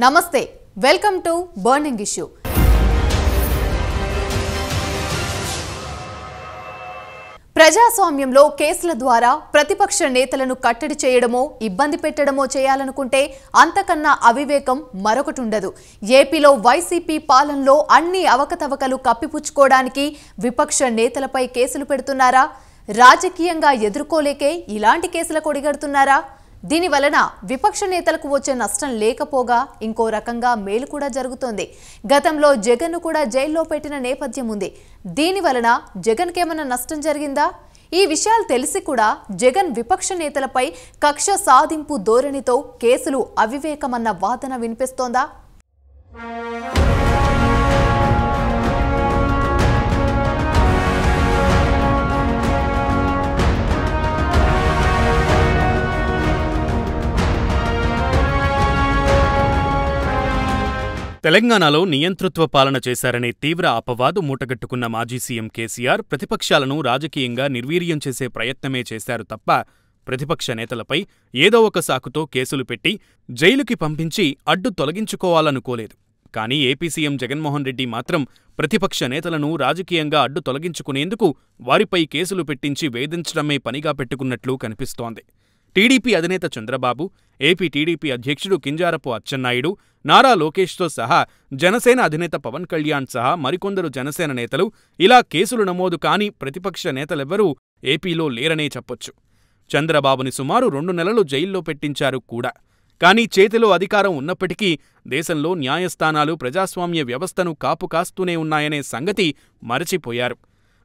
నమస్తే welcome to burning issue ప్రజాస్వామ్యంలో కేసుల ద్వారా ప్రతిపక్ష నేతలను కట్టడి చేయడమో ఇబ్బంది పెట్టడమో చేయాలనుకుంటే అంతకన్నా అవివేకం మరొకటి ఉండదు. ఏపీలో వైసీపీ పాలనలో అన్ని అవకతవకలు కప్పిపుచ్చుకోవడానికి విపక్ష నేతలపై కేసులు పెడుతున్నారా? రాజకీయంగా ఎదుర్కోలేకే ఇలాంటి కేసులకు ఒడిగడుతున్నారా? దీని వలన విపక్ష నేతలకు వచ్చే నష్టం లేకపోగా ఇంకో రకంగా మేలు కూడా జరుగుతోంది. గతంలో జగన్ను కూడా జైల్లో పెట్టిన నేపథ్యం ఉంది. దీని వలన జగన్కి ఏమైనా నష్టం జరిగిందా? ఈ విషయాలు తెలిసి కూడా జగన్ విపక్ష నేతలపై కక్ష సాధింపు ధోరణితో కేసులు అవివేకమన్న వాదన వినిపిస్తోందా? తెలంగాణలో నియంతృత్వ పాలన చేశారనే తీవ్ర అపవాదు మూటగట్టుకున్న మాజీ సీఎం కేసీఆర్ ప్రతిపక్షాలను రాజకీయంగా నిర్వీర్యం చేసే ప్రయత్నమే చేశారు తప్ప ప్రతిపక్ష నేతలపై ఏదో ఒక సాకుతో కేసులు పెట్టి జైలుకి పంపించి అడ్డు తొలగించుకోవాలనుకోలేదు. కానీ ఏపీ సీఎం జగన్మోహన్ రెడ్డి మాత్రం ప్రతిపక్ష నేతలను రాజకీయంగా అడ్డు తొలగించుకునేందుకు వారిపై కేసులు పెట్టించి వేధించడమే పనిగా పెట్టుకున్నట్లు కనిపిస్తోంది. టీడీపీ అధినేత చంద్రబాబు, ఏపీ టీడీపీ అధ్యక్షుడు కింజారపు అచ్చెన్నాయుడు, నారా లోకేష్తో సహా జనసేన అధినేత పవన్ కళ్యాణ్ సహా మరికొందరు జనసేన నేతలు ఇలా కేసులు నమోదు కాని ప్రతిపక్ష నేతలెవ్వరూ ఏపీలో లేరనే చెప్పొచ్చు. చంద్రబాబుని సుమారు 2 నెలలు జైల్లో పెట్టించారు కూడా. కానీ చేతిలో అధికారం ఉన్నప్పటికీ దేశంలో న్యాయస్థానాలు ప్రజాస్వామ్య వ్యవస్థను కాపు కాస్తూనే ఉన్నాయనే సంగతి మరచిపోయారు.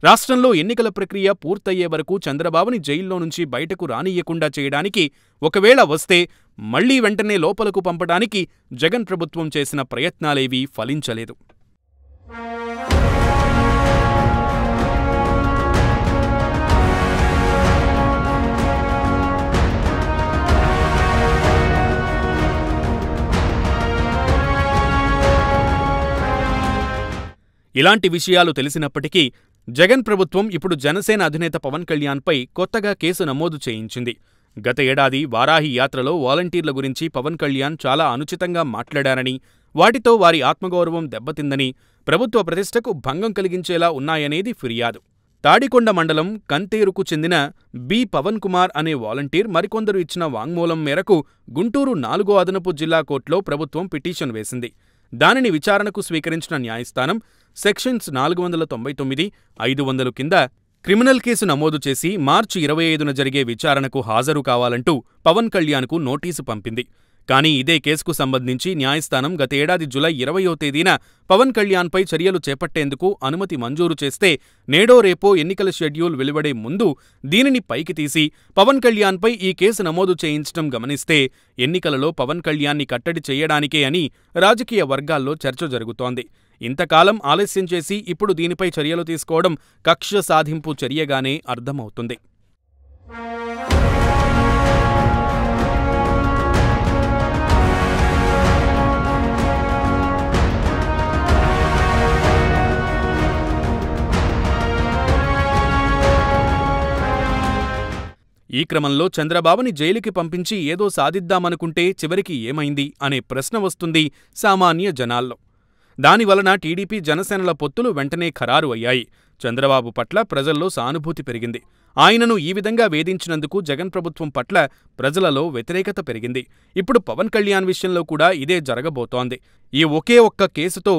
రాష్ట్రంలో ఎన్నికల ప్రక్రియ పూర్తయ్యే వరకు చంద్రబాబుని జైల్లో నుంచి బయటకు రానియ్యకుండా చేయడానికి, ఒకవేళ వస్తే మళ్లీ వెంటనే లోపలకు పంపడానికి జగన్ ప్రభుత్వం చేసిన ప్రయత్నాలేవీ ఫలించలేదు. ఇలాంటి విషయాలు తెలిసినప్పటికీ జగన్ ప్రభుత్వం ఇప్పుడు జనసేన అధినేత పవన్ కళ్యాణ్పై కొత్తగా కేసు నమోదు చేయించింది. గత ఏడాది వారాహి యాత్రలో వాలంటీర్ల గురించి పవన్ కళ్యాణ్ చాలా అనుచితంగా మాట్లాడారని, వాటితో వారి ఆత్మగౌరవం దెబ్బతిందని, ప్రభుత్వ ప్రతిష్టకు భంగం కలిగించేలా ఉన్నాయనేది ఫిర్యాదు. తాడికొండ మండలం కంతేరుకు చెందిన బి పవన్ కుమార్ అనే వాలంటీర్ మరికొందరు ఇచ్చిన వాంగ్మూలం మేరకు గుంటూరు 4వ అదనపు జిల్లా కోర్టులో ప్రభుత్వం పిటిషన్ వేసింది. దానిని విచారణకు స్వీకరించిన న్యాయస్థానం సెక్షన్స్ 499, 500 కింద క్రిమినల్ కేసు నమోదు చేసి మార్చి 25న జరిగే విచారణకు హాజరు కావాలంటూ పవన్ కళ్యాణ్కు నోటీసు పంపింది. కానీ ఇదే కేసుకు సంబంధించి న్యాయస్థానం గత ఏడాది జులై 20వ తేదీన పవన్ కళ్యాణ్పై చర్యలు చేపట్టేందుకు అనుమతి మంజూరు చేస్తే నేడో రేపో ఎన్నికల షెడ్యూల్ వెలువడే ముందు దీనిని పైకి తీసి పవన్ కళ్యాణ్పై ఈ కేసు నమోదు చేయించడం గమనిస్తే ఎన్నికలలో పవన్ కళ్యాణ్ని కట్టడి చేయడానికే అని రాజకీయ వర్గాల్లో చర్చ జరుగుతోంది. ఇంతకాలం ఆలస్యం చేసి ఇప్పుడు దీనిపై చర్యలు తీసుకోవడం కక్ష సాధింపు చర్యగానే అర్థమవుతుంది. ఈ క్రమంలో చంద్రబాబుని జైలుకి పంపించి ఏదో సాధిద్దామనుకుంటే చివరికి ఏమైంది అనే ప్రశ్న వస్తుంది సామాన్య జనాల్లో. దానివలన టీడీపీ జనసేనల పొత్తులు వెంటనే ఖరారు అయ్యాయి. చంద్రబాబు పట్ల ప్రజల్లో సానుభూతి పెరిగింది. ఆయనను ఈ విధంగా వేధించినందుకు జగన్ ప్రభుత్వం పట్ల ప్రజలలో వ్యతిరేకత పెరిగింది. ఇప్పుడు పవన్ కళ్యాణ్ విషయంలో కూడా ఇదే జరగబోతోంది. ఈ ఒకే ఒక్క కేసుతో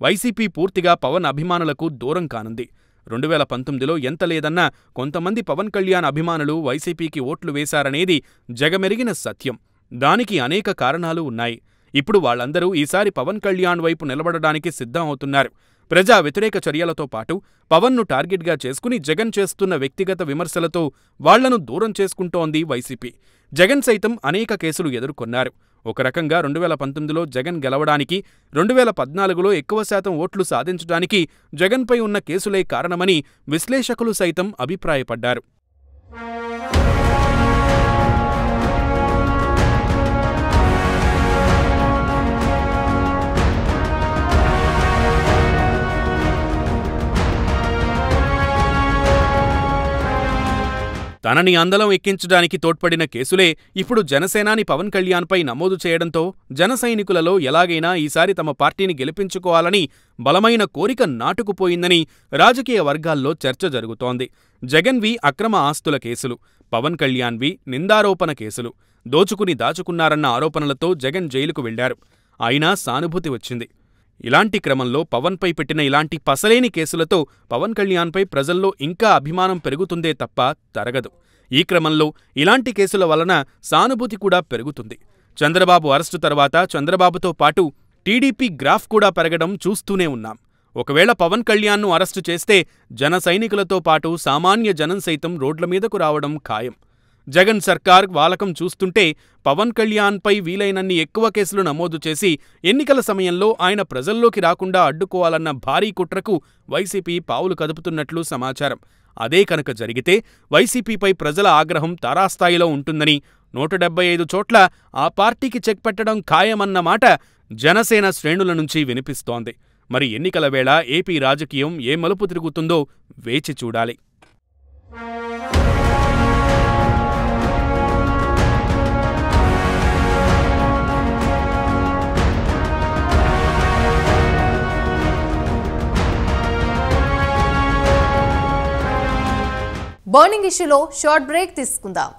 వైసీపీ పూర్తిగా పవన్ అభిమానులకు దూరం కానుంది. 2019లో ఎంత లేదన్నా కొంతమంది పవన్ కళ్యాణ్ అభిమానులు వైసీపీకి ఓట్లు వేశారనేది జగమెరిగిన సత్యం. దానికి అనేక కారణాలు ఉన్నాయి. ఇప్పుడు వాళ్లందరూ ఈసారి పవన్ కళ్యాణ్ వైపు నిలబడడానికి సిద్ధం అవుతున్నారు. ప్రజా వ్యతిరేక చర్యలతో పాటు పవన్ను టార్గెట్గా చేసుకుని జగన్ చేస్తున్న వ్యక్తిగత విమర్శలతో వాళ్లను దూరం చేసుకుంటోంది వైసీపీ. జగన్ సైతం అనేక కేసులు ఎదుర్కొన్నారు. ఒక రకంగా 2019లో జగన్ గెలవడానికి, 2014లో ఎక్కువ శాతం ఓట్లు సాధించడానికి జగన్పై ఉన్న కేసులే కారణమని విశ్లేషకులు సైతం అభిప్రాయపడ్డారు. తనని అందలం ఎక్కించడానికి తోడ్పడిన కేసులే ఇప్పుడు జనసేనాని పవన్ కళ్యాణ్పై నమోదు చేయడంతో జన సైనికులలో ఎలాగైనా ఈసారి తమ పార్టీని గెలిపించుకోవాలని బలమైన కోరిక నాటుకుపోయిందని రాజకీయ వర్గాల్లో చర్చ జరుగుతోంది. జగన్వి అక్రమ ఆస్తుల కేసులు, పవన్ కళ్యాణ్వి నిందారోపణ కేసులు. దోచుకుని దాచుకున్నారన్న ఆరోపణలతో జగన్ జైలుకు వెళ్లారు. అయినా సానుభూతి వచ్చింది. ఇలాంటి క్రమంలో పవన్పై పెట్టిన ఇలాంటి పసలేని కేసులతో పవన్ కళ్యాణ్పై ప్రజల్లో ఇంకా అభిమానం పెరుగుతుందే తప్ప తరగదు. ఈ క్రమంలో ఇలాంటి కేసుల వలన సానుభూతి కూడా పెరుగుతుంది. చంద్రబాబు అరెస్టు తర్వాత చంద్రబాబుతో పాటు టీడీపీ గ్రాఫ్ కూడా పెరగడం చూస్తూనే ఉన్నాం. ఒకవేళ పవన్ కళ్యాణ్ను అరెస్టు చేస్తే జన సైనికులతో పాటు సామాన్య జనం సైతం రోడ్ల మీదకు రావడం ఖాయం. జగన్ సర్కార్ వాలకం చూస్తుంటే పవన్ కళ్యాణ్పై వీలైనన్ని ఎక్కువ కేసులు నమోదు చేసి ఎన్నికల సమయంలో ఆయన ప్రజల్లోకి రాకుండా అడ్డుకోవాలన్న భారీ కుట్రకు వైసీపీ పావులు కదుపుతున్నట్లు సమాచారం. అదే కనుక జరిగితే వైసీపీపై ప్రజల ఆగ్రహం తారాస్థాయిలో ఉంటుందని, 175 చోట్ల ఆ పార్టీకి చెక్ పెట్టడం ఖాయమన్నమాట జనసేన శ్రేణుల నుంచి వినిపిస్తోంది. మరి ఎన్నికల వేళ ఏపీ రాజకీయం ఏ మలుపు తిరుగుతుందో వేచి చూడాలి. బర్నింగ్ ఇష్యూలో షార్ట్ బ్రేక్ తీసుకుందాం.